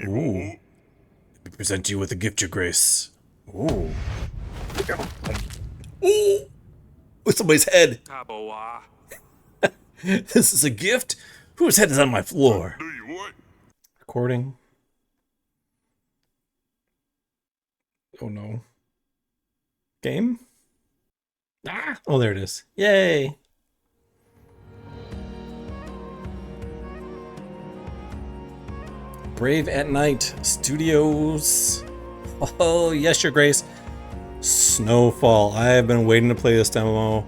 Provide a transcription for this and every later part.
Ooh. We present you with a gift, your grace. Ooh. Ooh! With somebody's head. This is a gift? Whose head is on my floor? Recording. Oh no. Game? Ah! Oh, there it is. Yay! Brave at Night Studios. Oh, yes, your grace. Snowfall. I have been waiting to play this demo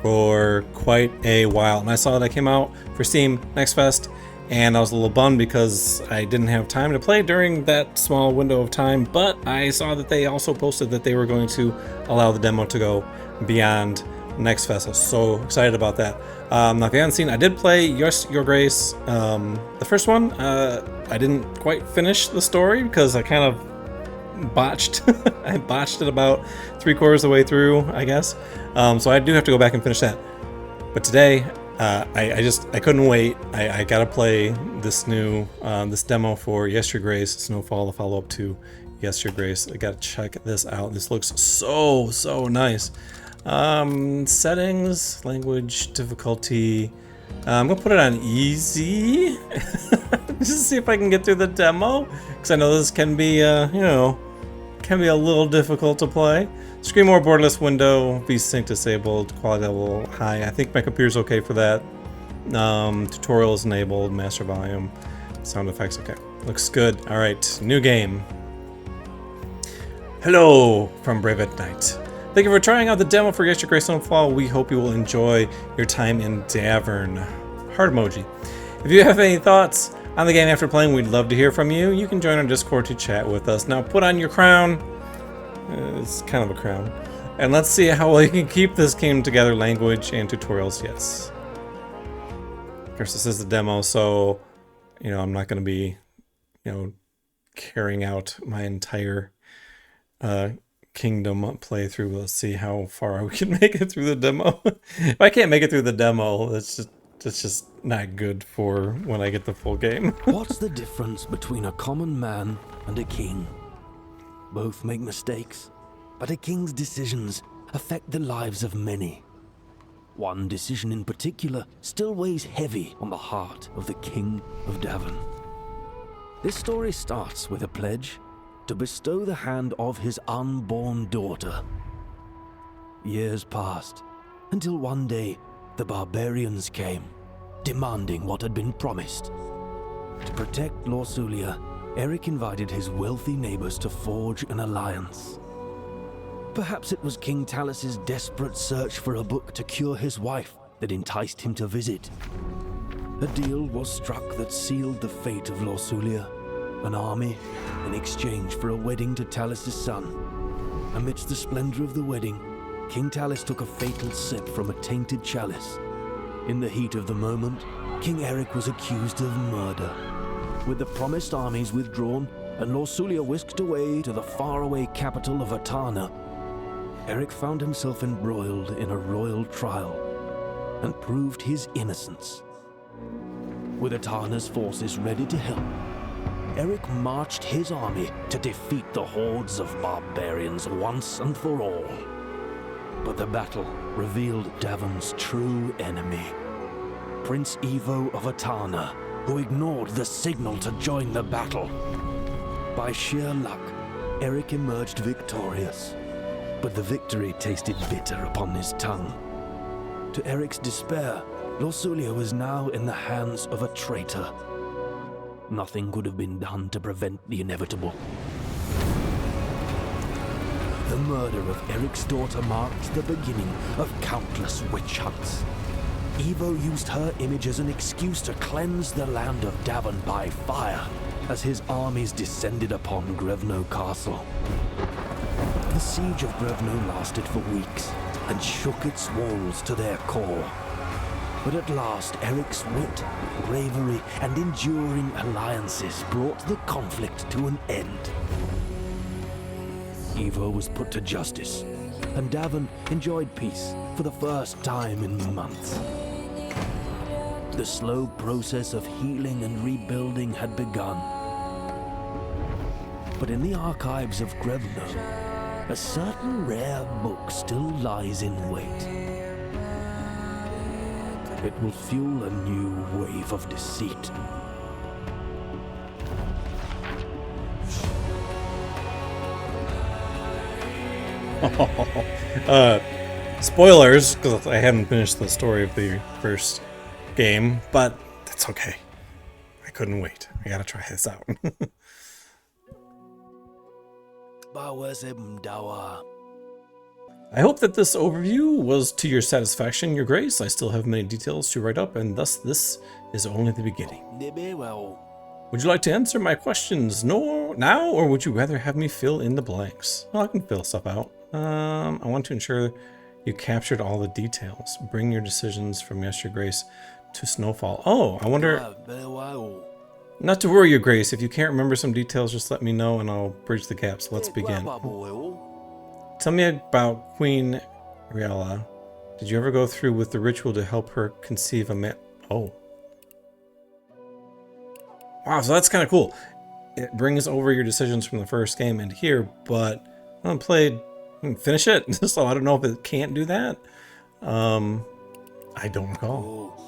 for quite a while, and I saw that came out for Steam Next Fest, and I was a little bummed because I didn't have time to play during that small window of time, but I saw that they also posted that they were going to allow the demo to go beyond Next Fest. I was so excited about that. Now, if you haven't seen, I did play Yes, Your Grace, the first one. I didn't quite finish the story because I kind of botched. I botched it about 3/4 of the way through, I guess. So I do have to go back and finish that. But today, I couldn't wait. I gotta play this new this demo for Yes, Your Grace, Snowfall, the follow-up to Yes, Your Grace. I gotta check this out. This looks so nice. Settings, language, difficulty. I'm gonna put it on easy, just to see if I can get through the demo, because I know this can be, can be a little difficult to play. Screen more borderless window, VSync disabled, quality level high. I think my computer's okay for that. Tutorials enabled, master volume, sound effects, okay. Looks good. All right, new game. Hello from Brave at Night. Thank you for trying out the demo for Yes, Your Grace Snowfall. We hope you will enjoy your time in Davern. Heart emoji. If you have any thoughts on the game after playing, we'd love to hear from you. You can join our Discord to chat with us. Now put on your crown. It's kind of a crown. And let's see how well you can keep this game together. Language and tutorials, yes. Of course, this is the demo, so, I'm not going to be, carrying out my entire Kingdom playthrough. Let's see how far we can make it through the demo. If I can't make it through the demo, that's just not good for when I get the full game. What's the difference between a common man and a king? Both make mistakes, but a king's decisions affect the lives of many. One decision in particular still weighs heavy on the heart of the King of Davern. This story starts with a pledge to bestow the hand of his unborn daughter. Years passed, until one day the barbarians came, demanding what had been promised. To protect Lorsulia, Eric invited his wealthy neighbors to forge an alliance. Perhaps it was King Talus's desperate search for a book to cure his wife that enticed him to visit. A deal was struck that sealed the fate of Lorsulia, an army in exchange for a wedding to Talus's son. Amidst the splendor of the wedding, King Talus took a fatal sip from a tainted chalice. In the heat of the moment, King Eric was accused of murder. With the promised armies withdrawn and Lorsulia whisked away to the faraway capital of Atana, Eric found himself embroiled in a royal trial and proved his innocence. With Atana's forces ready to help, Eric marched his army to defeat the hordes of barbarians once and for all. But the battle revealed Davern's true enemy, Prince Ivo of Atana, who ignored the signal to join the battle. By sheer luck, Eric emerged victorious, but the victory tasted bitter upon his tongue. To Eric's despair, Lorsulia was now in the hands of a traitor. Nothing could have been done to prevent the inevitable. The murder of Eric's daughter marked the beginning of countless witch hunts. Ivo used her image as an excuse to cleanse the land of Davern by fire as his armies descended upon Grevno Castle. The siege of Grevno lasted for weeks and shook its walls to their core. But at last, Eric's wit, bravery, and enduring alliances brought the conflict to an end. Ivo was put to justice, and Davern enjoyed peace for the first time in months. The slow process of healing and rebuilding had begun. but in the archives of Grevno, a certain rare book still lies in wait. It will fuel a new wave of deceit. Spoilers, because I haven't finished the story of the first game, but that's okay. I couldn't wait. I gotta try this out. I hope that this overview was to your satisfaction, Your Grace. I still have many details to write up, and thus this is only the beginning. Would you like to answer my questions now, or would you rather have me fill in the blanks? Well, I can fill stuff out. I want to ensure you captured all the details. Bring your decisions from Yes, Your Grace to Snowfall. Oh, I wonder... Not to worry, Your Grace. If you can't remember some details, just let me know and I'll bridge the gaps. Let's begin. Tell me about Queen Riala. Did you ever go through with the ritual to help her conceive a man? Oh. Wow, so that's kind of cool. It brings over your decisions from the first game and here, but I haven't played... Finish it. So I don't know if it can't do that. I don't recall.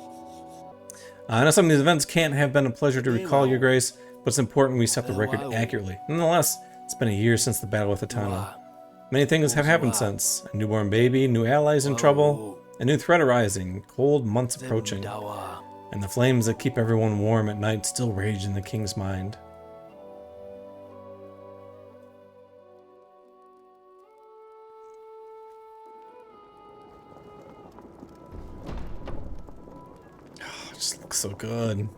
I know some of these events can't have been a pleasure to recall, Your Grace, but it's important we set the record accurately. Nonetheless, it's been a year since the battle with Atana. Many things have happened since. A newborn baby, new allies in trouble, a new threat arising, cold months approaching, and the flames that keep everyone warm at night still rage in the king's mind. Oh, it just looks so good.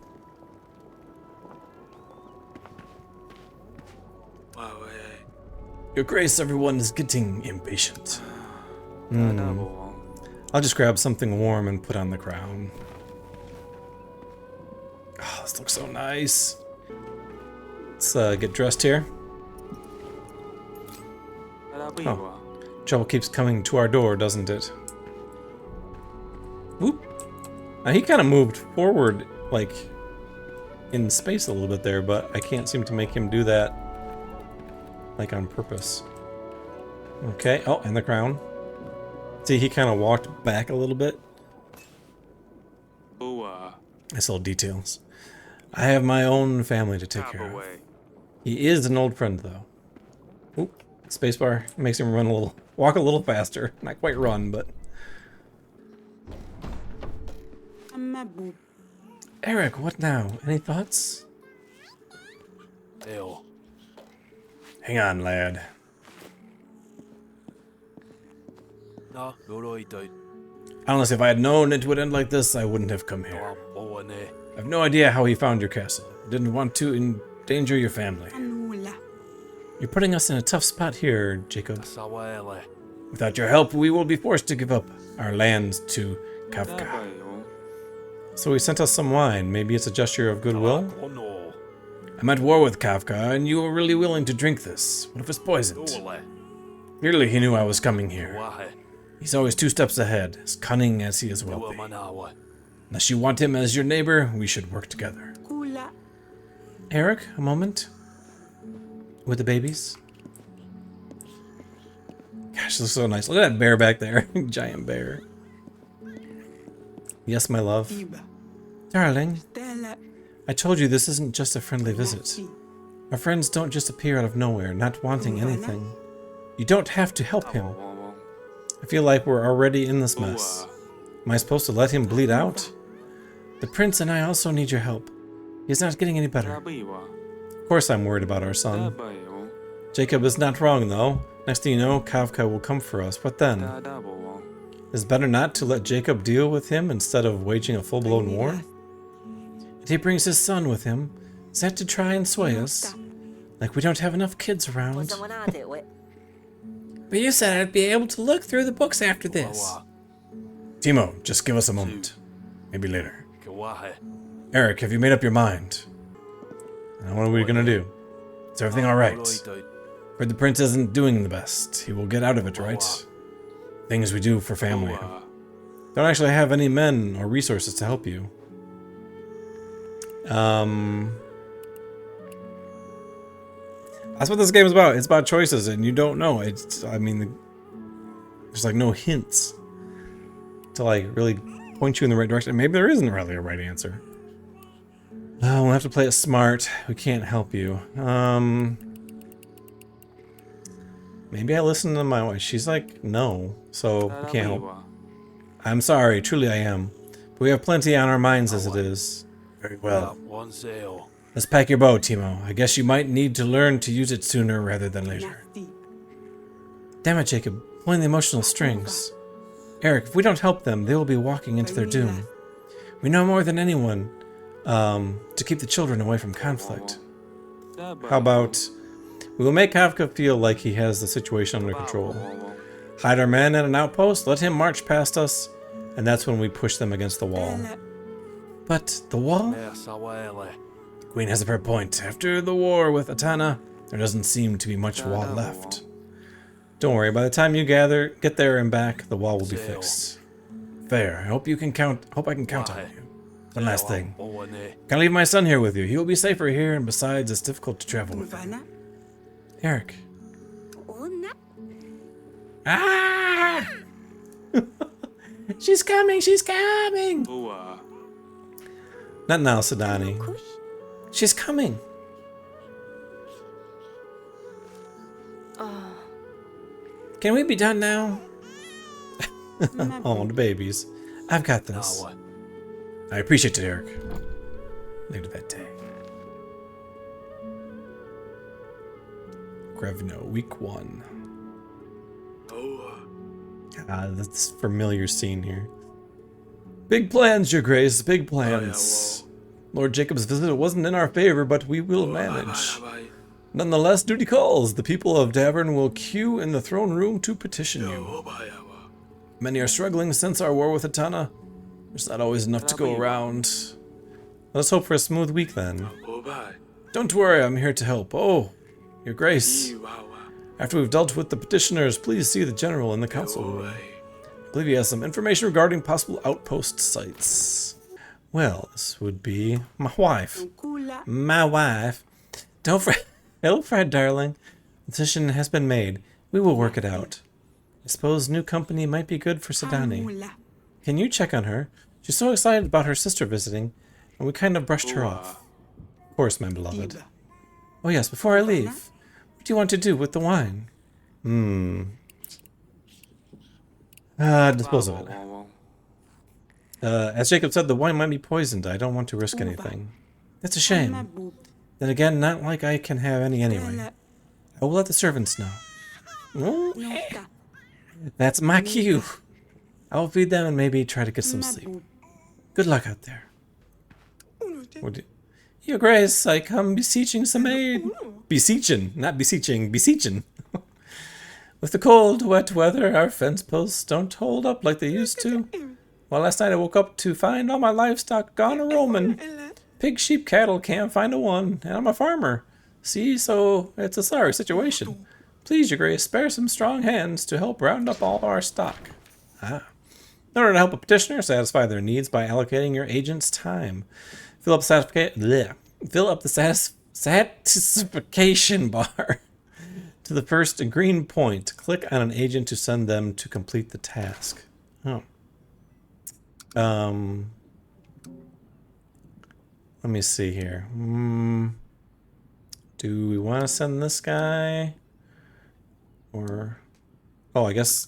Your Grace, everyone is getting impatient. I'll just grab something warm and put on the crown. Oh, this looks so nice. Let's get dressed here. Oh, trouble keeps coming to our door, doesn't it? Whoop. Now he kind of moved forward, like, in space a little bit there, but I can't seem to make him do that, like, on purpose. Okay, oh, and the crown. See, he kind of walked back a little bit. Nice little details. I have my own family to take care of. He is an old friend, though. Oop, spacebar makes him walk a little faster. Not quite run, but... Eric, what now? Any thoughts? Hang on, lad. Honestly, if I had known it would end like this, I wouldn't have come here. I have no idea how he found your castle. Didn't want to endanger your family. You're putting us in a tough spot here, Jacob. Without your help, we will be forced to give up our lands to Kafka. So he sent us some wine. Maybe it's a gesture of goodwill? I'm at war with Kafka, and you were really willing to drink this. What if it's poisoned? Clearly he knew I was coming here. He's always 2 steps ahead, as cunning as he is wealthy. Unless you want him as your neighbor, we should work together. Eric, a moment? With the babies? Gosh, this looks so nice. Look at that bear back there. Giant bear. Yes, my love. Darling, I told you this isn't just a friendly visit. Our friends don't just appear out of nowhere, not wanting anything. You don't have to help him. I feel like we're already in this mess. Am I supposed to let him bleed out? The prince and I also need your help. He's not getting any better. Of course I'm worried about our son. Jacob is not wrong, though. Next thing you know, Kafka will come for us. What then? Is it better not to let Jacob deal with him instead of waging a full-blown war? And he brings his son with him. Is that to try and sway us? Like we don't have enough kids around. But you said I'd be able to look through the books after this. Timo, just give us a moment. Maybe later. Eric, have you made up your mind? Now what are we gonna do? Is everything alright? Heard the prince isn't doing the best. He will get out of it, right? Things we do for family. Don't actually have any men or resources to help you. That's what this game is about. It's about choices, and you don't know. It's, I mean, there's like no hints to like really point you in the right direction. Maybe there isn't really a right answer. Oh, we'll have to play it smart. We can't help you. Maybe I listen to my wife. She's like, no, so we can't help. I'm sorry, truly I am. But we have plenty on our minds as it is. Very well. Let's pack your bow, Timo. I guess you might need to learn to use it sooner rather than later. Damn it, Jacob. Pulling the emotional strings. Eric, if we don't help them, they will be walking into their doom. We know more than anyone to keep the children away from conflict. How about we will make Kafka feel like he has the situation under control. Hide our men at an outpost, let him march past us, and that's when we push them against the wall. But the wall? The Queen has a fair point. After the war with Atana, there doesn't seem to be much wall left. Don't worry, by the time you get there and back, the wall will be fixed. Fair. I hope I can count on you. One last thing. Can I leave my son here with you? He will be safer here, and besides, it's difficult to travel with him. Eric. Ah! She's coming, she's coming! Not now, Sadani. She's coming. Can we be done now? Oh, the babies. I've got this. I appreciate it, Eric. Later that day. Grevno, week 1. That's a familiar scene here. Big plans, Your Grace, big plans. Lord Jacob's visit wasn't in our favor, but we will manage. Nonetheless, duty calls. The people of Davern will queue in the throne room to petition you. Many are struggling since our war with Atana. There's not always enough to go around. Let's hope for a smooth week then. Don't worry, I'm here to help. Oh, Your Grace. After we've dealt with the petitioners, please see the general in the council room. I believe he has some information regarding possible outpost sites. Well, this would be my wife. My wife. Don't fret. Hello, Fred, darling. The decision has been made. We will work it out. I suppose new company might be good for Sadani. Can you check on her? She's so excited about her sister visiting, and we kind of brushed her off. Of course, my beloved. Oh yes, before I leave, what do you want to do with the wine? Dispose of it. As Jacob said, the wine might be poisoned. I don't want to risk anything. That's a shame. Then again, not like I can have any anyway. I will let the servants know. Oh, that's my cue. I will feed them and maybe try to get some sleep. Good luck out there. Your Grace, I come beseeching some aid. Beseeching, not beseeching, beseeching. With the cold, wet weather, our fence posts don't hold up like they used to. Well, last night I woke up to find all my livestock gone a-roaming. Pig, sheep, cattle, can't find a one, and I'm a farmer. See, so it's a sorry situation. Please, Your Grace, spare some strong hands to help round up all our stock. In order to help a petitioner satisfy their needs by allocating your agent's time. Fill up the satisfaction bar to the first green point. Click on an agent to send them to complete the task. Oh. Let me see here. Do we want to send this guy? Or... Oh, I guess...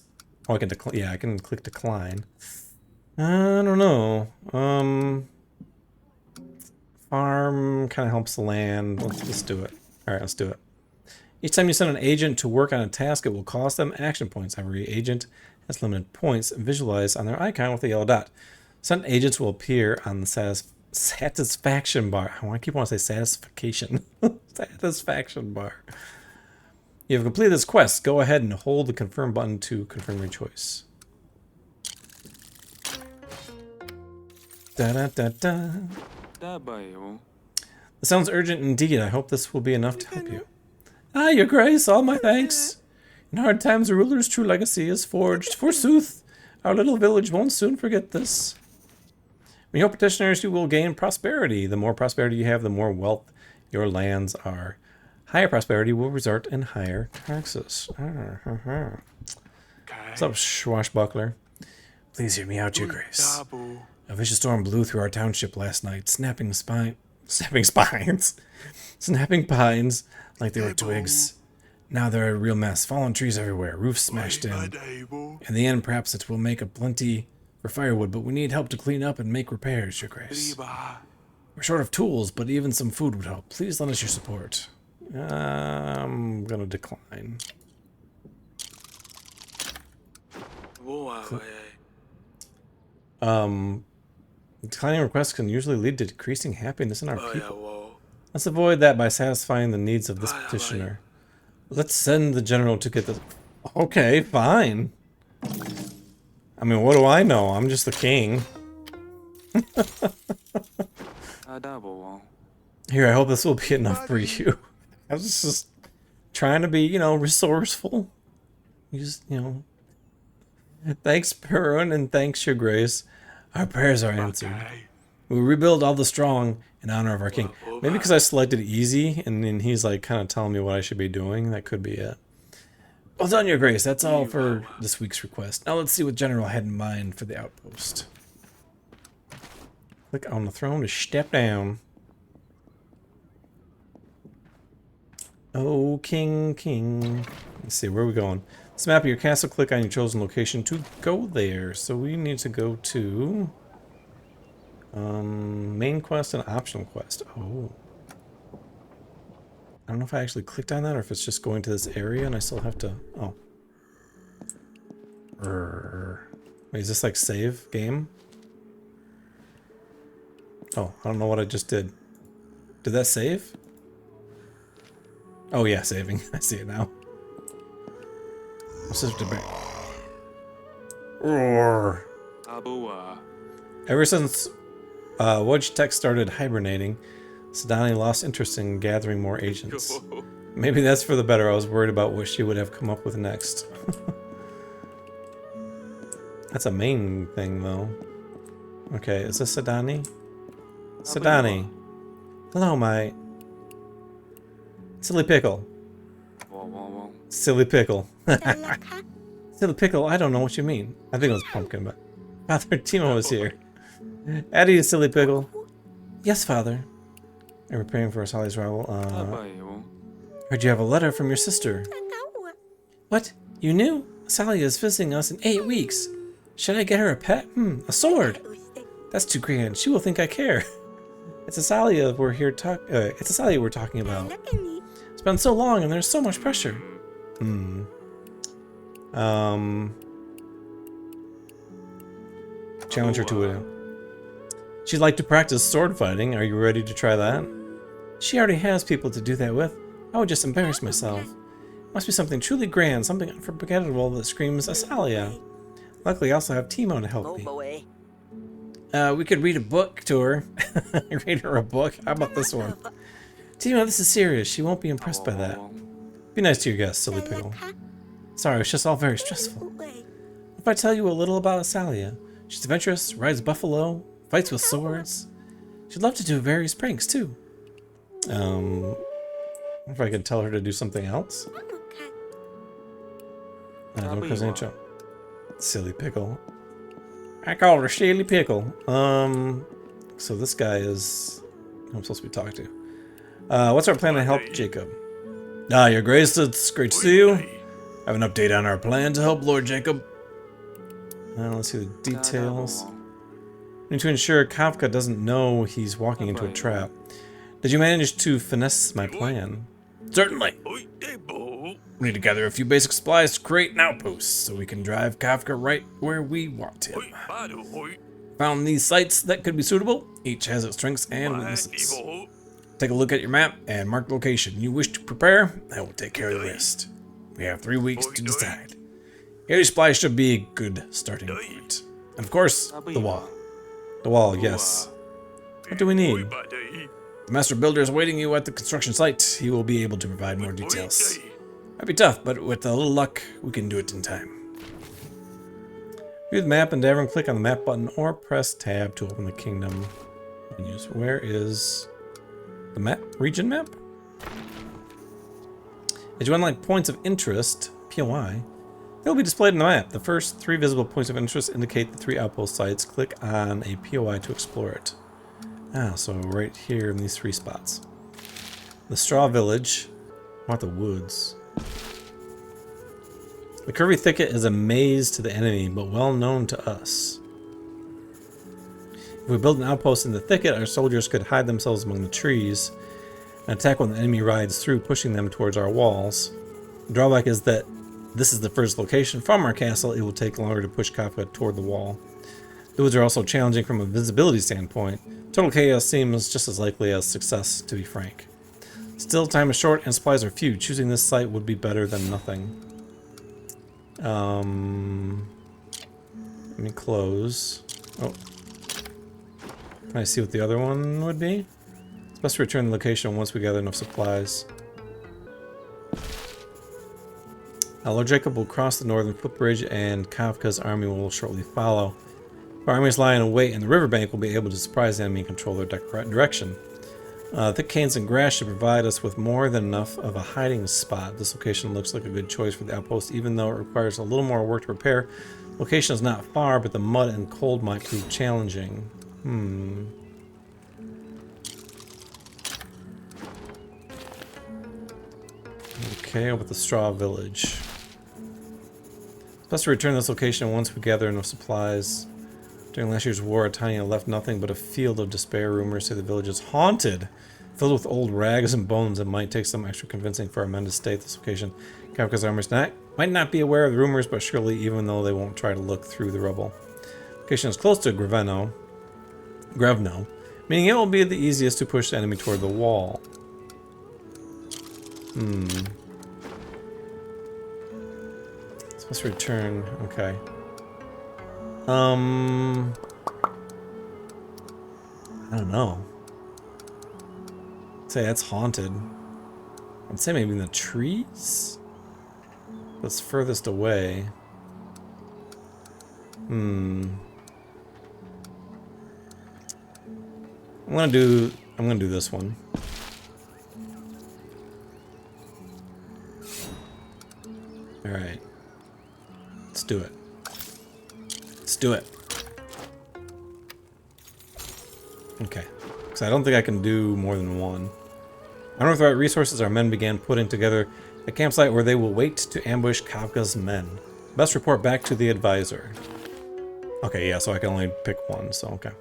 Oh, I can decline. Yeah, I can click decline. I don't know. Farm kind of helps the land. Let's do it. Alright, let's do it. Each time you send an agent to work on a task, it will cost them action points. Every agent has limited points visualized on their icon with a yellow dot. Sent agents will appear on the satisfaction bar. I keep wanting to say satisfaction. Satisfaction bar. You have completed this quest. Go ahead and hold the confirm button to confirm your choice. Da da da da. This sounds urgent indeed. I hope this will be enough to help you. Your Grace, all my thanks. In hard times, a ruler's true legacy is forged. Forsooth, our little village won't soon forget this. When you help petitioners, you will gain prosperity. The more prosperity you have, the more wealth your lands are. Higher prosperity will result in higher taxes. What's up, swashbuckler? Please hear me out, Your Grace. A vicious storm blew through our township last night, snapping pines like they were twigs. Now they're a real mess. Fallen trees everywhere, roofs smashed in. In the end, perhaps it will make a plenty for firewood, but we need help to clean up and make repairs, Your Grace. We're short of tools, but even some food would help. Please lend us your support. I'm gonna decline. Declining requests can usually lead to decreasing happiness in our people. Let's avoid that by satisfying the needs of this petitioner. Let's send the general to get the... Okay, fine. I mean, what do I know? I'm just the king. Here, I hope this will be enough for you. I was just trying to be, you know, resourceful. Thanks, Perun, and thanks, Your Grace. Our prayers are answered. We rebuild all the strong in honor of our king. Maybe because I selected easy, and then he's like kind of telling me what I should be doing. That could be it. Well done, Your Grace. That's all for this week's request. Now let's see what General had in mind for the outpost. Click on the throne to step down. Oh, king. Let's see, where are we going? Let's map your castle. Click on your chosen location to go there. So we need to go to... main quest and optional quest. Oh. I don't know if I actually clicked on that or if it's just going to this area and I still have to... Oh. Wait, is this like save game? Oh, I don't know what I just did. Did that save? Oh yeah, saving. I see it now. What's this debate? Roar. Ever since Wedge Tech started hibernating, Sadani lost interest in gathering more agents. Maybe that's for the better. I was worried about what she would have come up with next. That's a main thing, though. Okay, is this Sadani? Sadani. Hello, my... Silly Pickle. Silly Pickle. Silly Pickle, I don't know what you mean. I think it was Pumpkin, but... Father Timo was here. Addie, Silly Pickle. Yes, Father. And we're praying for Sally's rival. Heard you have a letter from your sister. What? You knew? Sally is visiting us in 8 weeks. Should I get her a pet? A sword. That's too grand. She will think I care. It's a Sally we're talking about. It's been so long and there's so much pressure. Challenge her to it. She'd like to practice sword fighting. Are you ready to try that? She already has people to do that with. I would just embarrass myself. It must be something truly grand, something unforgettable that screams Asalia. Luckily, I also have Timo to help me. We could read a book to her. Read her a book? How about this one? Timo, this is serious. She won't be impressed by that. Be nice to your guests, Silly Pickle. Sorry, it's just all very stressful. If I tell you a little about Asalia, she's adventurous, rides buffalo, fights with swords. She'd love to do various pranks, too. If I could tell her to do something else? Don't cause any trouble. Silly Pickle. I call her Silly Pickle. So this guy is... who I'm supposed to be talking to. What's our plan to help Jacob? Your Grace, it's great to see you. I have an update on our plan to help Lord Jacob. Let's see the details. We need to ensure Kafka doesn't know he's walking into a trap. Did you manage to finesse my plan? Certainly. We need to gather a few basic supplies to create an outpost so we can drive Kafka right where we want him. Found these sites that could be suitable. Each has its strengths and weaknesses. Take a look at your map and mark the location you wish to prepare. I will take care of the rest. We have 3 weeks to decide. Your supply should be a good starting point. And of course, the wall. The wall, yes. What do we need? The master builder is awaiting you at the construction site. He will be able to provide more details. Might be tough, but with a little luck, we can do it in time. View the map and everyone click on the map button or press tab to open the kingdom menus. Where is the map? Region map? As you unlock points of interest, POI, they'll be displayed on the map. The first 3 visible points of interest indicate the 3 outpost sites. Click on a POI to explore it. Ah, so right here in these 3 spots. The Straw Village. I want the woods. The Curvy Thicket is a maze to the enemy, but well known to us. If we build an outpost in the thicket, our soldiers could hide themselves among the trees and attack when the enemy rides through, pushing them towards our walls. The drawback is that this is the first location from our castle. It will take longer to push Kafka toward the wall. The woods are also challenging from a visibility standpoint. Total chaos seems just as likely as success, to be frank. Still, time is short and supplies are few. Choosing this site would be better than nothing. Let me close. Oh. Can I see what the other one would be? It's best to return the location once we gather enough supplies. Lord Jacob will cross the northern footbridge and Kafka's army will shortly follow. If our armies lie in wait in the riverbank, we'll be able to surprise the enemy and control their direction. Thick canes and grass should provide us with more than enough of a hiding spot. This location looks like a good choice for the outpost, even though it requires a little more work to repair. Location is not far, but the mud and cold might prove challenging. Okay, over the Straw Village. It's best to return this location once we gather enough supplies. During last year's war, Tanya left nothing but a field of despair. Rumors say the village is haunted, filled with old rags and bones. It might take some extra convincing for our men to stay at this location. Kafka's armies might not be aware of the rumors, but surely even though they won't try to look through the rubble. Location is close to Grevno, meaning it will be the easiest to push the enemy toward the wall. Let's return. Okay. I don't know. I'd say that's haunted. I'd say maybe in the trees? That's furthest away. I'm gonna do this one. Alright. Let's do it. Let's do it. Okay. So I don't think I can do more than one. Armed with the right resources, our men began putting together a campsite where they will wait to ambush Kafka's men. Best report back to the advisor. Okay, yeah, so I can only pick one, so okay.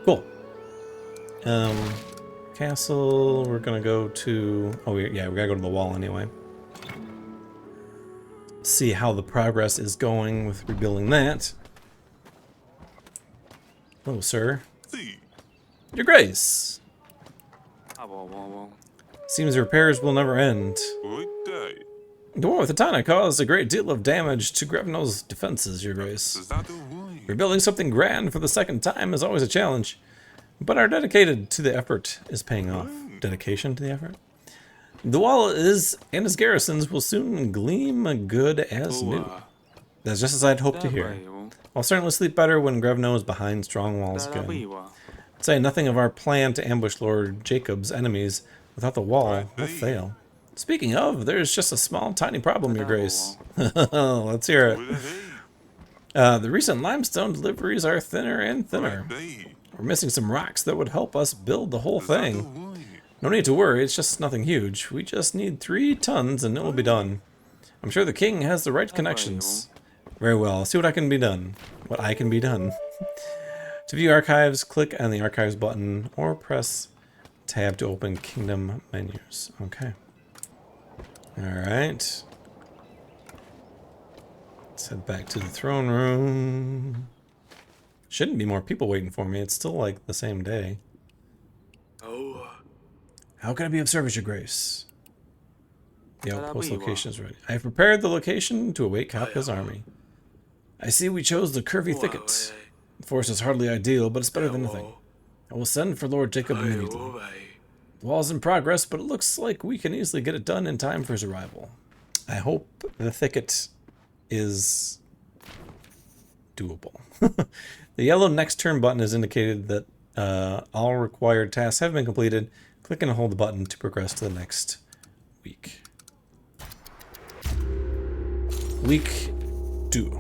Cool. Castle, we're gonna go to... Oh, yeah, we gotta go to the wall anyway. See how the progress is going with rebuilding that. Oh, sir. Your Grace. Seems repairs will never end. The war with Atana caused a great deal of damage to Grevno's defenses, Your Grace. Rebuilding something grand for the second time is always a challenge, but our dedicated to the effort is paying off. Dedication to the effort? The wall is, and its garrisons will soon gleam good as new. That's just as I'd hoped to hear. I'll certainly sleep better when Grevno is behind strong walls again. Say nothing of our plan to ambush Lord Jacob's enemies. Without the wall, we'll fail. Speaking of, there's just a small, tiny problem, Your Grace. Let's hear it. The recent limestone deliveries are thinner and thinner. We're missing some rocks that would help us build the whole thing. No need to worry, it's just nothing huge. We just need 3 tons and it will be done. I'm sure the king has the right connections. Very well, I'll see what I can be done. What I can be done. To view archives, click on the archives button or press tab to open kingdom menus. Okay. Alright. Let's head back to the throne room. Shouldn't be more people waiting for me. It's still like the same day. How can I be of service, Your Grace? The outpost location is ready. I have prepared the location to await Kafka's army. I see we chose the Curvy Thicket. The force is hardly ideal, but it's better than nothing. I will send for Lord Jacob immediately. The wall's in progress, but it looks like we can easily get it done in time for his arrival. I hope the thicket is doable. The yellow next turn button has indicated that all required tasks have been completed. Click and hold the button to progress to the next week. Week 2.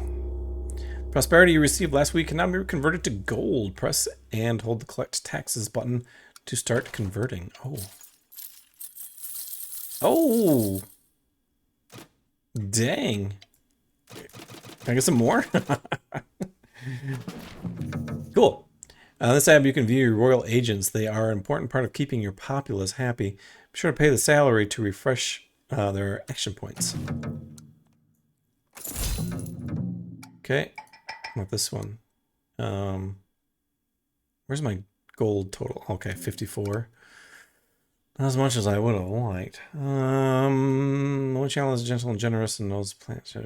Prosperity you received last week can now be converted to gold. Press and hold the collect taxes button to start converting. Oh. Oh. Dang. Can I get some more? Cool. On this app, you can view your royal agents. They are an important part of keeping your populace happy. Be sure to pay the salary to refresh their action points. Okay. What this one? Where's my gold total? Okay, 54. Not as much as I would have liked. One channel is gentle and generous and knows plants. I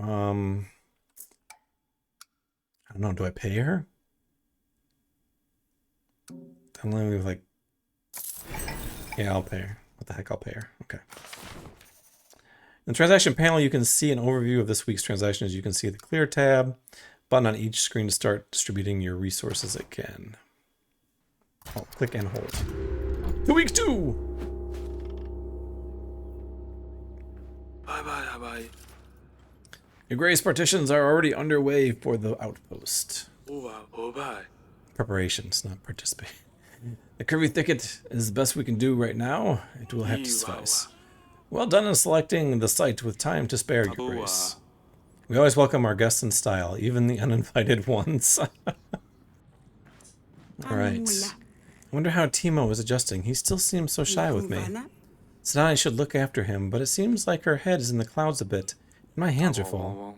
don't know. Do I pay her? I'm leaving like. Yeah, I'll pay her. What the heck? I'll pay her. Okay. In the transaction panel, you can see an overview of this week's transactions. You can see the clear tab button on each screen to start distributing your resources again. Oh, click and hold. To week 2. Bye. Your Grace partitions are already underway for the outpost. Preparations, not participate. The curvy thicket is the best we can do right now. It will have to suffice. Well done in selecting the site with time to spare, Your Grace. We always welcome our guests in style, even the uninvited ones. Alright. I wonder how Timo is adjusting. He still seems so shy with me. Sanai should look after him, but it seems like her head is in the clouds a bit, and my hands are full.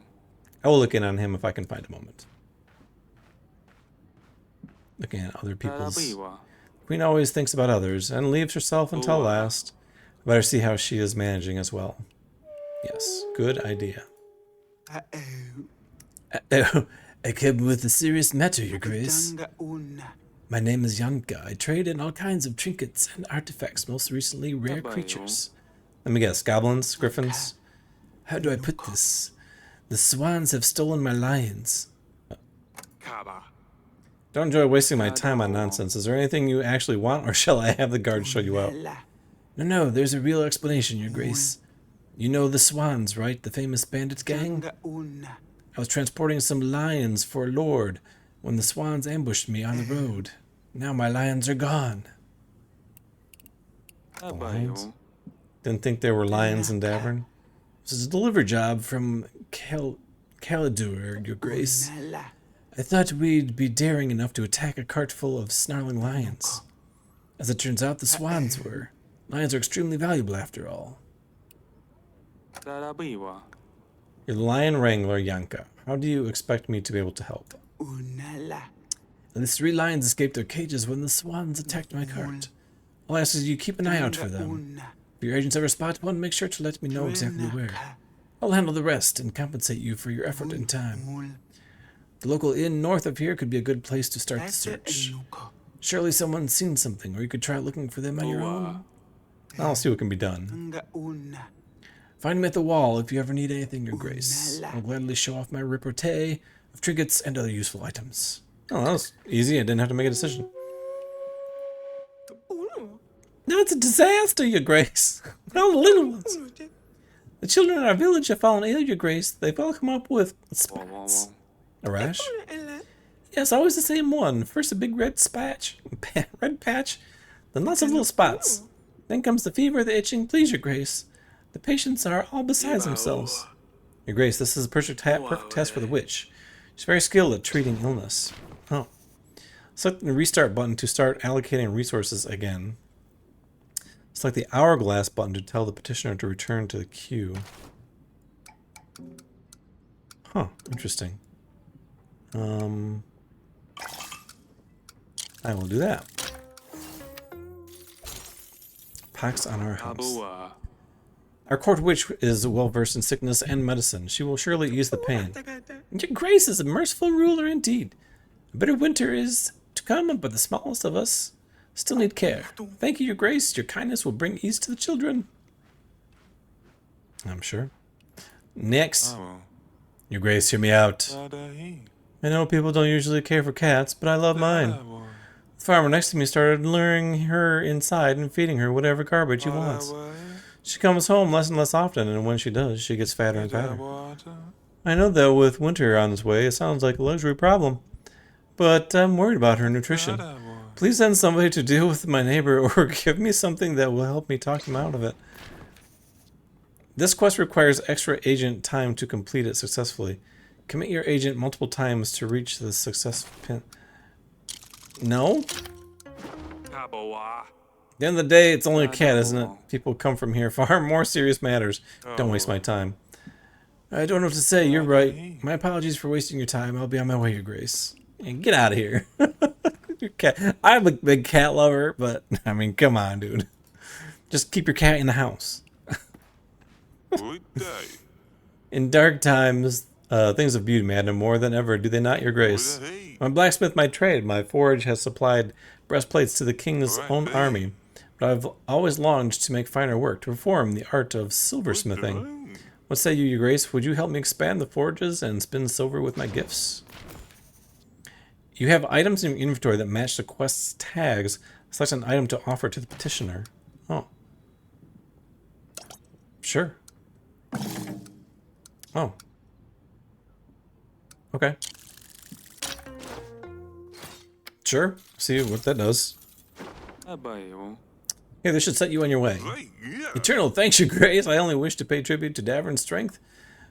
I will look in on him if I can find a moment. Looking at other people's... Queen always thinks about others, and leaves herself until last. I better see how she is managing as well. Yes, good idea. Uh-oh. I came with a serious matter, Your Grace. My name is Yanka. I trade in all kinds of trinkets and artifacts, most recently rare creatures. Let me guess, goblins, griffins? How do I put this? The swans have stolen my lions. Don't enjoy wasting my time on nonsense. Is there anything you actually want, or shall I have the guard show you out? No, there's a real explanation, Your Grace. You know the Swans, right? The famous bandit gang? I was transporting some lions for a lord when the Swans ambushed me on the road. Now my lions are gone. The lions? Didn't think there were lions in Davern? This is a delivery job from Caladur, Your Grace. I thought we'd be daring enough to attack a cart full of snarling lions. As it turns out, the Swans were. Lions are extremely valuable after all. You're the lion wrangler, Yanka. How do you expect me to be able to help? At least 3 lions escaped their cages when the Swans attacked my cart. All I ask is you keep an eye out for them. If your agents ever spot one, make sure to let me know exactly where. I'll handle the rest and compensate you for your effort and time. The local inn north of here could be a good place to start the search. Surely someone's seen something, or you could try looking for them on your own. I'll see what can be done. Find me at the wall if you ever need anything, Your Grace. I'll gladly show off my repartee of trinkets and other useful items. Oh, that was easy. I didn't have to make a decision. Now it's a disaster, Your Grace. All the little ones. The children in our village have fallen ill, Your Grace. They've all come up with spots. A rash? Yes, always the same one. First a big red patch, then lots of little spots. Then comes the fever, the itching. Please, Your Grace. The patients are all besides themselves. Your Grace, this is a perfect test for the witch. She's very skilled at treating illness. Oh. Select the restart button to start allocating resources again. Select the hourglass button to tell the petitioner to return to the queue. Huh, interesting. I will do that. Pox on our house. Our court witch is well versed in sickness and medicine. She will surely ease the pain. Your Grace is a merciful ruler indeed. A bitter winter is to come, but the smallest of us still need care. Thank you, Your Grace. Your kindness will bring ease to the children. I'm sure. Next. Your Grace, hear me out. I know people don't usually care for cats, but I love mine. The farmer next to me started luring her inside and feeding her whatever garbage he wants. She comes home less and less often, and when she does, she gets fatter and fatter. I know that with winter on its way, it sounds like a luxury problem, but I'm worried about her nutrition. Please send somebody to deal with my neighbor or give me something that will help me talk him out of it. This quest requires extra agent time to complete it successfully. Commit your agent multiple times to reach the success pin. No? At the end of the day, it's only a cat, isn't it? People come from here far more serious matters. Don't waste my time. I don't know what to say. You're right. My apologies for wasting your time. I'll be on my way, Your Grace. And get out of here. Your cat. I'm a big cat lover, but I mean, come on, dude. Just keep your cat in the house. In dark times, things of beauty matter more than ever, do they not, Your Grace? My blacksmith might trade. My forge has supplied breastplates to the king's own army, but I've always longed to make finer work, to perform the art of silversmithing. What say you, Your Grace? Would you help me expand the forges and spin silver with my gifts? You have items in your inventory that match the quest's tags. Select an item to offer to the petitioner. Oh. Sure. Oh. Okay. Sure. See what that does. Hey, this should set you on your way. Eternal thanks, Your Grace. I only wish to pay tribute to Davern's strength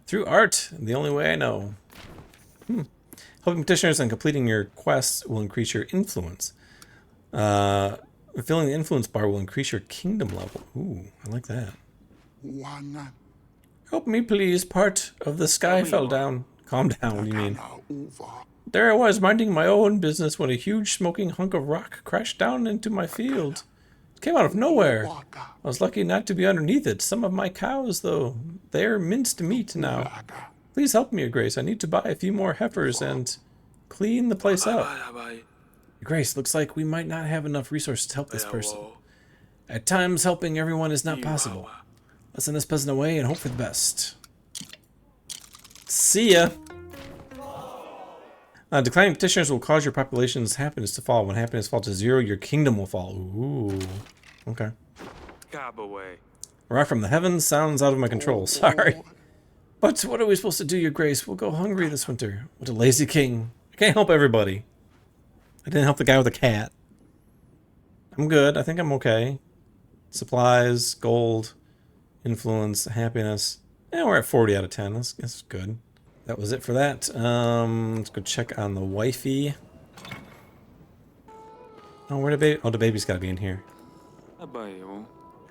through art, the only way I know. Helping petitioners and completing your quests will increase your influence. Filling the influence bar will increase your kingdom level. Ooh, I like that. Help me, please. Part of the sky fell down. Calm down, what do you mean? There I was, minding my own business, when a huge smoking hunk of rock crashed down into my field. It came out of nowhere. I was lucky not to be underneath it. Some of my cows, though, they're minced meat now. Please help me, Your Grace. I need to buy a few more heifers and clean the place up. Your Grace, looks like we might not have enough resources to help this person. At times, helping everyone is not possible. Let's send this peasant away and hope for the best. See ya! Declining petitioners will cause your population's happiness to fall. When happiness falls to 0, your kingdom will fall. Ooh. Okay. A rock from the heavens sounds out of my control. Sorry. But what are we supposed to do, Your Grace? We'll go hungry this winter. What a lazy king. I can't help everybody. I didn't help the guy with the cat. I'm good. I think I'm okay. Supplies, gold, influence, happiness. Yeah, we're at 40 out of 10. That's good. That was it for that. Let's go check on the wifey. Oh, where the baby? Oh, the baby's got to be in here.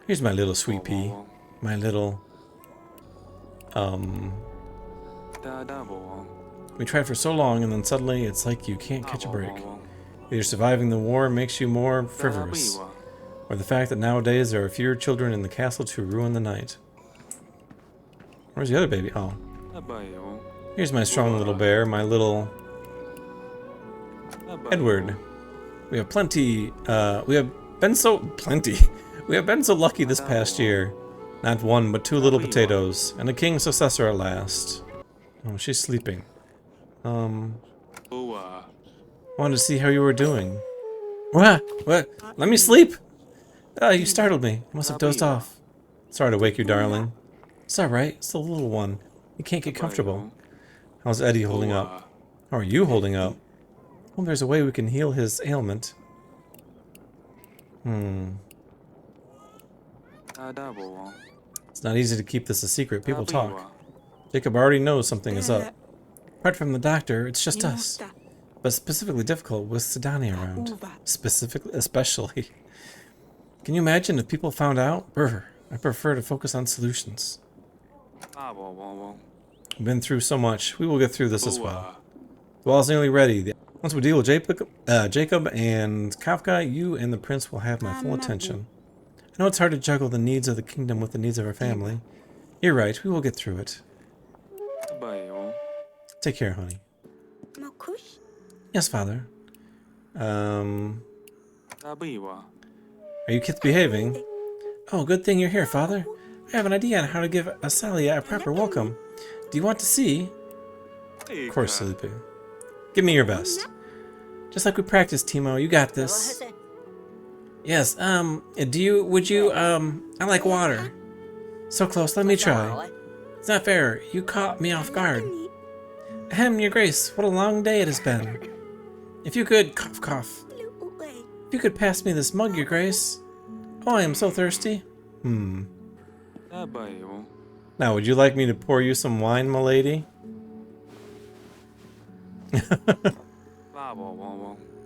Here's my little sweet pea. My little... We tried for so long, and then suddenly it's like you can't catch a break. Either surviving the war makes you more frivolous, or the fact that nowadays there are fewer children in the castle to ruin the night. Where's the other baby? Oh. Here's my strong little bear, my little... Edward. We have plenty, we have been so lucky this past year. Not one, but 2 little potatoes, and a king's successor at last. Oh, she's sleeping. Wanted to see how you were doing. What? Let me sleep! Oh, you startled me. You must have dozed off. Sorry to wake you, darling. It's alright, it's the little one. You can't get comfortable. How's Eddie holding up? How are you holding up? Well, there's a way we can heal his ailment. It's not easy to keep this a secret. People talk. Jacob already knows something is up. Apart from the doctor, it's just us. But specifically difficult with Sedani around. Especially. Can you imagine if people found out? I prefer to focus on solutions. We've been through so much. We will get through this as well. The wall's nearly ready. Once we deal with Jacob and Kafka, you and the prince will have my full attention. I know it's hard to juggle the needs of the kingdom with the needs of our family. You're right, we will get through it. Take care, honey. Yes, father. Are you kids behaving? Oh, good thing you're here, father. I have an idea on how to give Asalia a proper welcome. Do you want to see? Of course, silly pig. Give me your best. Just like we practiced, Timo. You got this. Yes, I like water. So close, let me try. It's not fair. You caught me off guard. Ahem, Your Grace, what a long day it has been. If you could, cough, cough. If you could pass me this mug, Your Grace. Oh, I am so thirsty. Now, would you like me to pour you some wine, milady?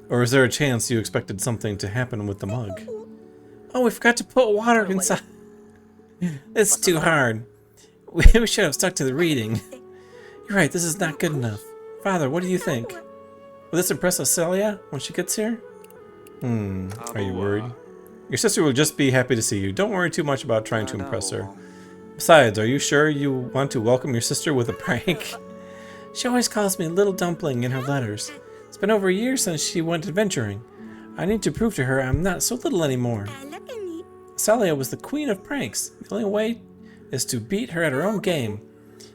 Or is there a chance you expected something to happen with the mug? Oh, we forgot to put water inside. It's too hard. We should have stuck to the reading. You're right, this is not good enough. Father, what do you think? Will this impress Celia when she gets here? Are you worried? Your sister will just be happy to see you. Don't worry too much about trying to impress her. Besides, are you sure you want to welcome your sister with a prank? She always calls me Little Dumpling in her letters. It's been over a year since she went adventuring. I need to prove to her I'm not so little anymore. Celia was the queen of pranks. The only way is to beat her at her own game.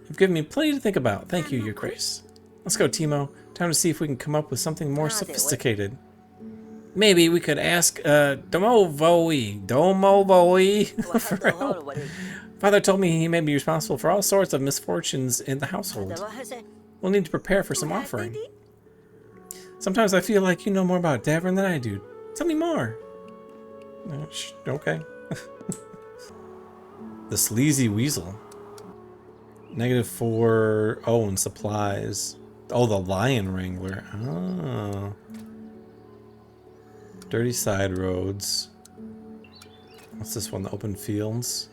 You've given me plenty to think about. Thank you, Your Grace. Let's go, Timo. Time to see if we can come up with something more sophisticated. Maybe we could ask Domovoi for help. Father told me he may be responsible for all sorts of misfortunes in the household. We'll need to prepare for some offering. Sometimes I feel like you know more about Davern than I do. Tell me more. Okay. The Sleazy Weasel. -4. Oh, and supplies. Oh, the Lion Wrangler. Oh. Dirty side roads. What's this one? The open fields.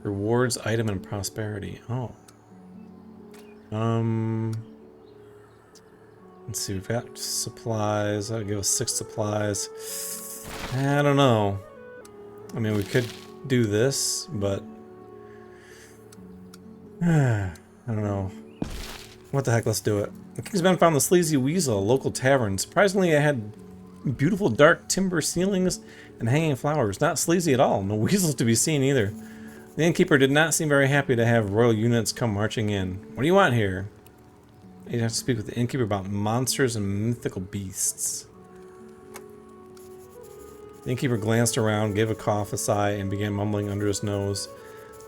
Rewards, item, and prosperity. Oh. Let's see. We've got supplies. That'll give us 6 supplies. I don't know. I mean, we could do this, but I don't know. What the heck? Let's do it. The King's Men found the Sleazy Weasel, a local tavern. Surprisingly, it had beautiful dark timber ceilings and hanging flowers. Not sleazy at all. No weasels to be seen either. The innkeeper did not seem very happy to have royal units come marching in. What do you want here? You'd have to speak with the innkeeper about monsters and mythical beasts. The innkeeper glanced around, gave a cough, a sigh, and began mumbling under his nose.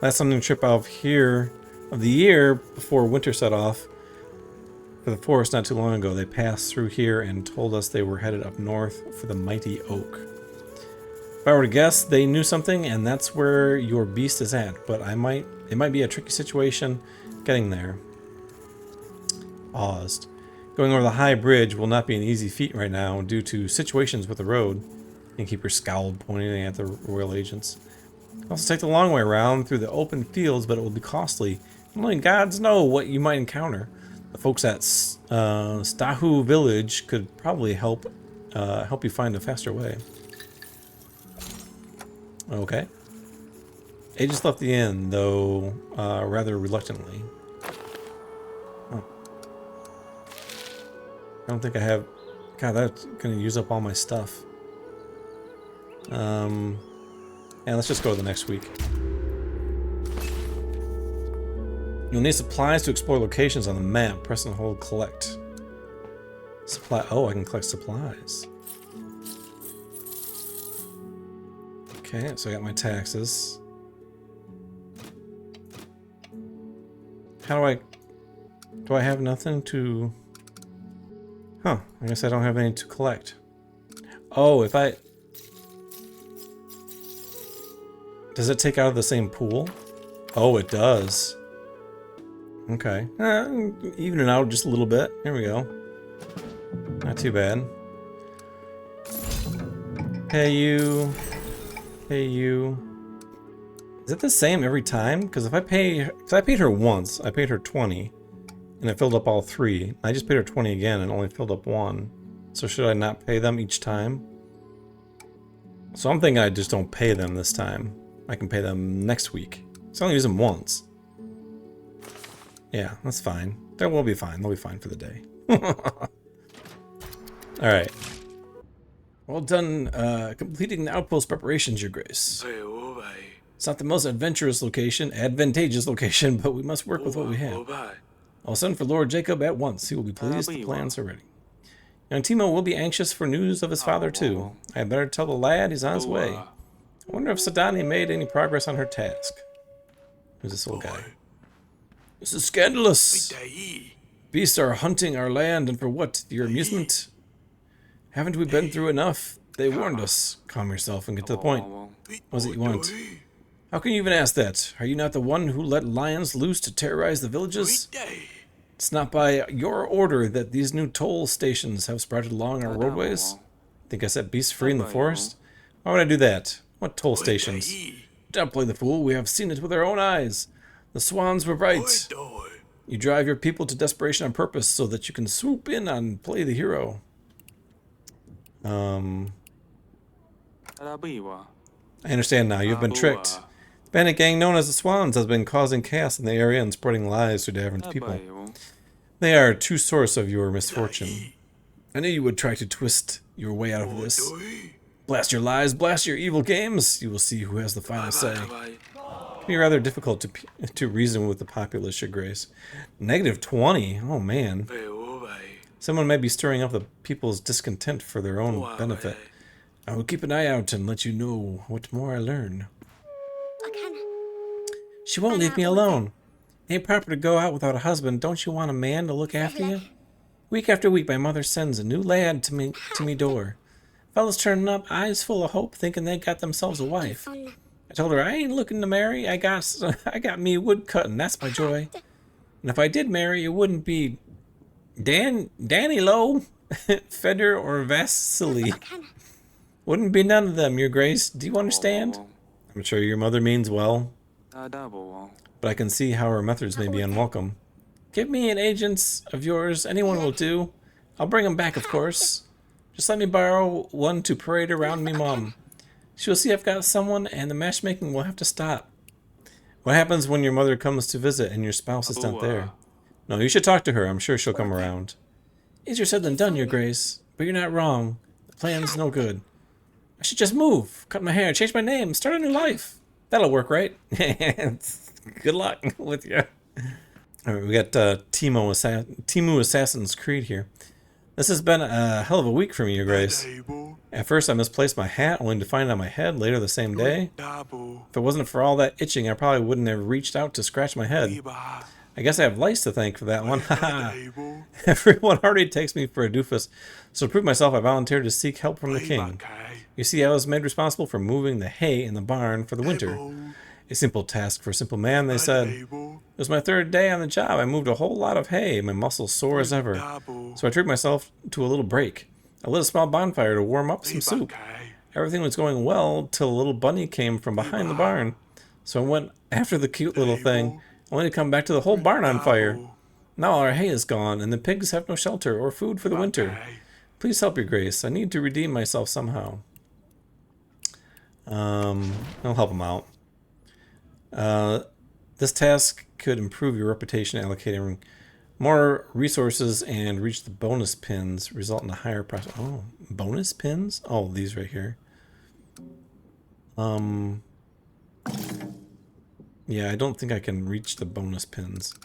Last hunting trip out of the year before winter set off for the forest not too long ago. They passed through here and told us they were headed up north for the mighty oak. If I were to guess, they knew something, and that's where your beast is at. But it might be a tricky situation getting there. Paused. Going over the high bridge will not be an easy feat right now due to situations with the road. The innkeeper scowled, pointing at the royal agents. Also take the long way around through the open fields, but it will be costly. Only gods know what you might encounter. The folks at Stahu village could probably help you find a faster way. Okay. Agents left the inn, though rather reluctantly. Oh. I don't think I have... God, that's going to use up all my stuff. Yeah, let's just go to the next week. You'll need supplies to explore locations on the map. Press and hold collect. Supply. Oh, I can collect supplies. Okay, so I got my taxes. How do I have nothing to... Huh, I guess I don't have any to collect. Oh, if I... Does it take out of the same pool? Oh, it does. Okay. Even it out just a little bit. Here we go. Not too bad. Hey, you. Hey, you. Is it the same every time? Because if I pay... Because I paid her once. I paid her 20. And it filled up all 3. I just paid her 20 again and only filled up 1. So should I not pay them each time? So I'm thinking I just don't pay them this time. I can pay them next week. So I only use them once. Yeah, that's fine. They will be fine. They'll be fine for the day. Alright. Well done completing the outpost preparations, Your Grace. It's not the most adventageous location, but we must work with what we have. I'll send for Lord Jacob at once. He will be pleased the plans are ready. Young Timo will be anxious for news of his father, too. I had better tell the lad he's on his way. I wonder if Sadani made any progress on her task. Who's this little guy? This is scandalous! Beasts are hunting our land, and for what? Your amusement? Haven't we been through enough? They warned us. Calm yourself and get to the point. What is it you want? How can you even ask that? Are you not the one who let lions loose to terrorize the villages? It's not by your order that these new toll stations have sprouted along our roadways. Think I set beasts free in the forest? Why would I do that? What toll stations? Don't play the fool. We have seen it with our own eyes. The swans were right. You drive your people to desperation on purpose so that you can swoop in and play the hero. I understand now. You've been tricked. The bandit gang known as the Swans has been causing chaos in the area and spreading lies to different people. They are a true source of your misfortune. I knew you would try to twist your way out of this. Blast your lies, blast your evil games. You will see who has the final say. It can be rather difficult to reason with the populace, Your Grace. -20? Oh, man. Someone may be stirring up the people's discontent for their own benefit. I will keep an eye out and let you know what more I learn. She won't leave me alone. It ain't proper to go out without a husband. Don't you want a man to look after you? Week after week, my mother sends a new lad to me door. Fellas turning up, eyes full of hope, thinking they got themselves a wife. I told her I ain't looking to marry. I got me wood cutting. That's my joy. And if I did marry, it wouldn't be Danny Lowe, Feder, or Vasily. Wouldn't be none of them, Your Grace. Do you understand? I'm sure your mother means well, but I can see how her methods may be unwelcome. Give me an agent of yours. Anyone will do. I'll bring him back, of course. Just let me borrow one to parade around me mom. She'll see I've got someone, and the matchmaking will have to stop. What happens when your mother comes to visit and your spouse is not there? No, you should talk to her. I'm sure she'll come around. Easier said than done, Your Grace. But you're not wrong. The plan's no good. I should just move, cut my hair, change my name, start a new life. That'll work, right? Good luck with you. All right, we got Temu Assassin's Creed here. This has been a hell of a week for me, Your Grace. At first, I misplaced my hat, only to find it on my head later the same day. If it wasn't for all that itching, I probably wouldn't have reached out to scratch my head. I guess I have lice to thank for that one. Everyone already takes me for a doofus, so to prove myself, I volunteered to seek help from the king. You see, I was made responsible for moving the hay in the barn for the winter. A simple task for a simple man, they said. It was my third day on the job. I moved a whole lot of hay, my muscles sore as ever. So I treated myself to a little break. I lit a small bonfire to warm up some soup. Everything was going well till a little bunny came from behind the barn. So I went after the cute little thing, only to come back to the whole barn on fire. Now all our hay is gone, and the pigs have no shelter or food for the winter. Please help, Your Grace. I need to redeem myself somehow. I'll help him out. This task could improve your reputation, allocating more resources and reach the bonus pins, result in a higher price. Oh, bonus pins? Oh, these right here. Yeah, I don't think I can reach the bonus pins.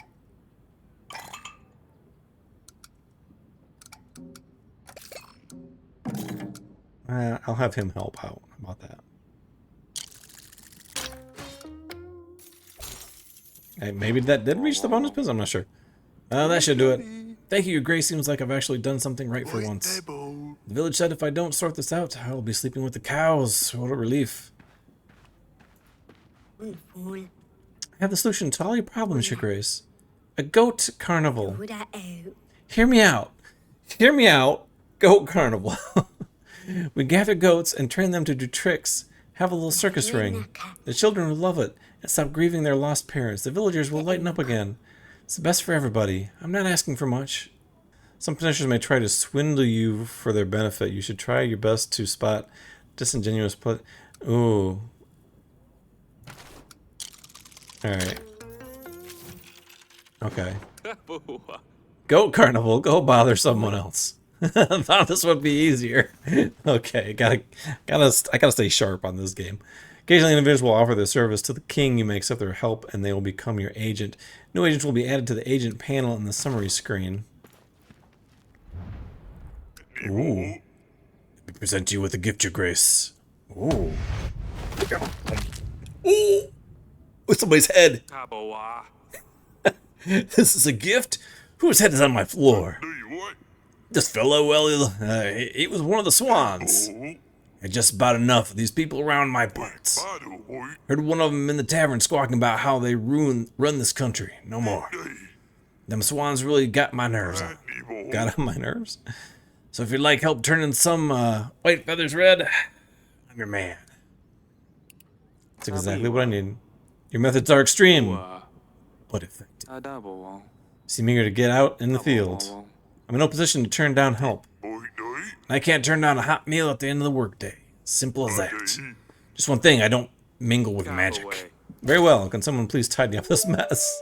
I'll have him help out. How about that? Hey, maybe that did reach the bonus pins? I'm not sure. That should do it. Thank you, Your Grace. Seems like I've actually done something right for once. The village said if I don't sort this out, I will be sleeping with the cows. What a relief. I have the solution to all your problems, Your Grace. A goat carnival. Hear me out. Hear me out. Goat carnival. We gather goats and train them to do tricks. Have a little circus ring. The children will love it and stop grieving their lost parents. The villagers will lighten up again. It's the best for everybody. I'm not asking for much. Some punishers may try to swindle you for their benefit. You should try your best to spot disingenuous Ooh. Alright. Okay. Goat carnival. Go bother someone else. I thought this would be easier. Okay, I gotta stay sharp on this game. Occasionally, individuals will offer their service to the king. You may accept their help, and they will become your agent. New agents will be added to the agent panel in the summary screen. Ooh. Let me present you with a gift, Your Grace. Ooh. Ooh! With somebody's head. This is a gift? Whose head is on my floor? This fellow, well, he was one of the swans. Had just about enough of these people around my parts. Heard one of them in the tavern squawking about how they run this country. No more. Them swans really got my nerves on. Got on my nerves? So if you'd like help turning some white feathers red, I'm your man. That's exactly what I need. Your methods are extreme, but effective. Seem eager to get out in the field. I'm in no position to turn down help. I can't turn down a hot meal at the end of the workday. Simple as that. Just one thing, I don't mingle with magic. Very well, can someone please tidy up this mess?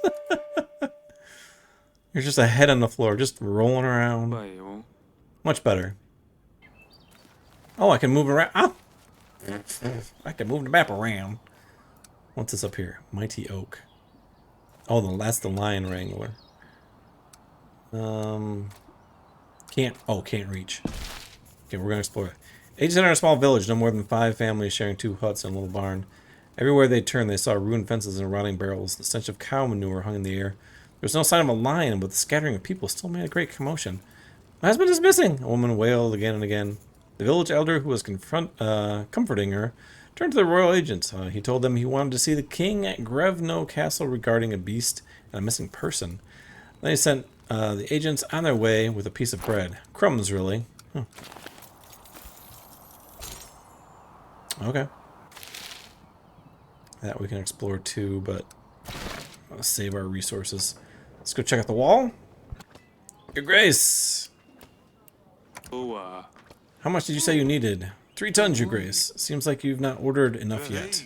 You're just a head on the floor, just rolling around. Much better. Oh, I can move around. Oh! I can move the map around. What's this up here? Mighty Oak. Oh, that's the Lion Wrangler. Can't reach. Okay, we're gonna explore it. Agents enter a small village, no more than 5 families sharing 2 huts and a little barn. Everywhere they turned, they saw ruined fences and rotting barrels. The stench of cow manure hung in the air. There was no sign of a lion, but the scattering of people still made a great commotion. My husband is missing! A woman wailed again and again. The village elder, who was comforting her, turned to the royal agents. He told them he wanted to see the king at Grevno Castle regarding a beast and a missing person. Then he sent the agents on their way with a piece of bread. Crumbs, really. Huh. Okay. That we can explore too, but let's save our resources. Let's go check out the wall. Your Grace! How much did you say you needed? 3 tons, Your Grace. Seems like you've not ordered enough yet.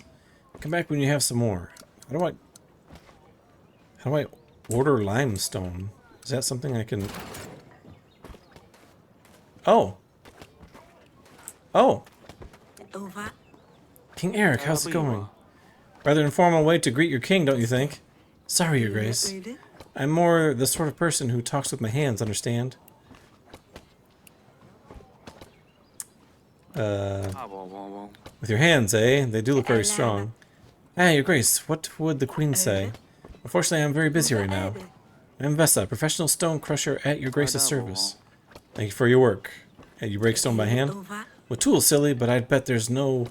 Come back when you have some more. How do I order limestone? Is that something I can... Oh! Oh! King Eric, how's it going? Rather informal way to greet your king, don't you think? Sorry, Your Grace. I'm more the sort of person who talks with my hands, understand? With your hands, eh? They do look very strong. Ah, Your Grace, what would the Queen say? Unfortunately, I'm very busy right now. I'm Vesa, professional stone crusher at Your Grace's service. Thank you for your work. Hey, you break stone by hand? With tools, silly, but I'd bet there's no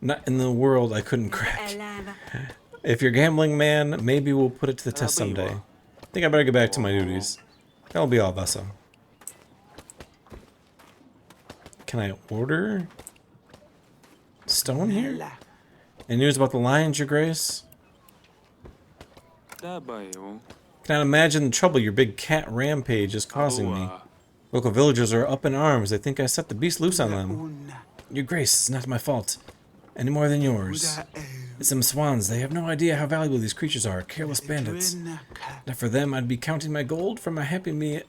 nut in the world I couldn't crack. If you're a gambling man, maybe we'll put it to the test someday. I think I better get back to my duties. That'll be all, Vesa. Can I order stone here? Any news about the lions, Your Grace? Cannot imagine the trouble your big cat rampage is causing me. Local villagers are up in arms. They think I set the beast loose on them. Your Grace, it's not my fault. Any more than yours. It's them swans. They have no idea how valuable these creatures are. Careless bandits. Not for them, I'd be counting my gold from a happy meal.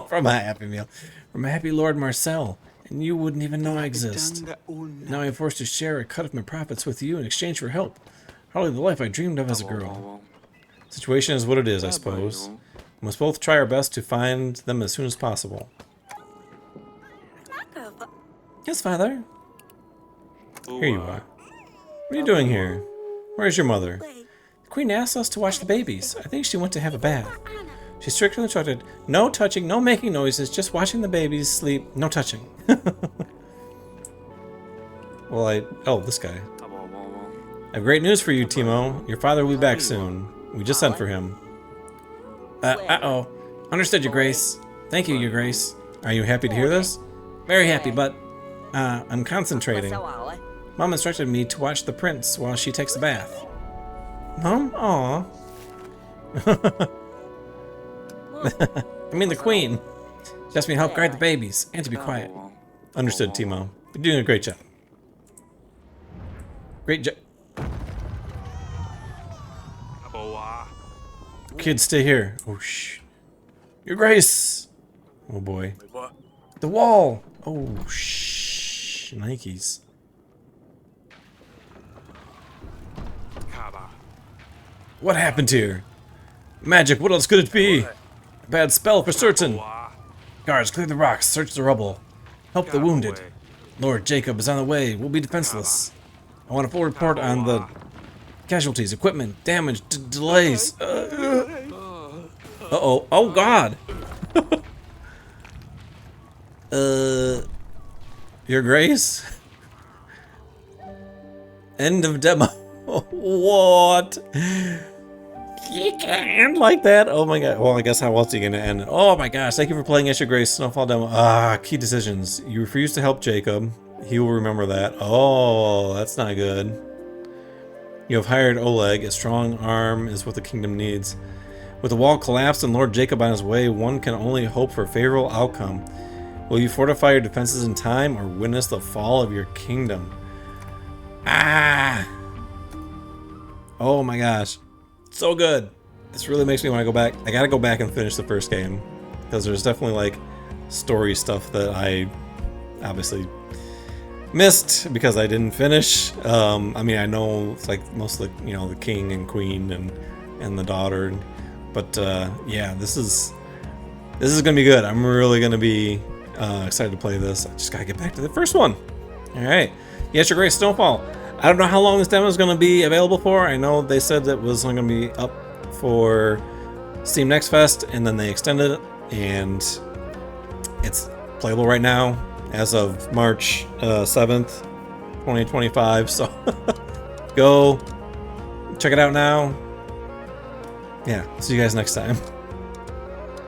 From a happy Lord Marcel. And you wouldn't even know I exist. Now I'm forced to share a cut of my profits with you in exchange for help. Hardly the life I dreamed of as a girl. Situation is what it is, I suppose. We must both try our best to find them as soon as possible. Yes, Father. Here you are. What are you doing here? Where's your mother? The Queen asked us to watch the babies. I think she went to have a bath. She strictly instructed, no touching, no making noises, just watching the babies sleep, no touching. Well, oh, this guy. I have great news for you, Timo. Your father will be back soon. We just sent for him. Uh-oh. Understood, Your Grace. Thank you, Your Grace. Are you happy to hear this? Very happy, but, I'm concentrating. Mom instructed me to watch the prince while she takes a bath. Mom? Aw. I mean the Queen. She asked me to help guide the babies, and to be quiet. Understood, Timo. You're doing a great job. Great job. Kids, stay here. Oh, shh. Your Grace! Oh, boy. The wall! Oh, shh. Nikes. What happened here? Magic, what else could it be? A bad spell for certain. Guards, clear the rocks, search the rubble. Help the wounded. Lord Jacob is on the way, we'll be defenseless. I want a full report on the casualties, equipment, damage, delays. Uh-oh. Oh, God. Your Grace? End of demo. What? You can't end like that? Oh my god. Well, I guess how else are you gonna end it? Oh my gosh. Thank you for playing Yes, Your Grace Snowfall demo. Key decisions. You refuse to help Jacob. He will remember that. Oh, that's not good. You have hired Oleg. A strong arm is what the kingdom needs. With the wall collapsed and Lord Jacob on his way, one can only hope for a favorable outcome. Will you fortify your defenses in time or witness the fall of your kingdom? Oh my gosh. So good. This really makes me want to go back. I gotta go back and finish the first game. Because there's definitely like story stuff that I obviously missed because I didn't finish. I mean, I know it's like most of the, you know, the king and queen and the daughter. But yeah, this is gonna be good. I'm really gonna be excited to play this. I just gotta get back to the first one. All right. Yes, Your Grace Snowfall. I don't know how long this demo is going to be available for. I know they said that it was only going to be up for Steam Next Fest, and then they extended it, and it's playable right now as of March 7th, 2025. So go check it out now. Yeah, see you guys next time.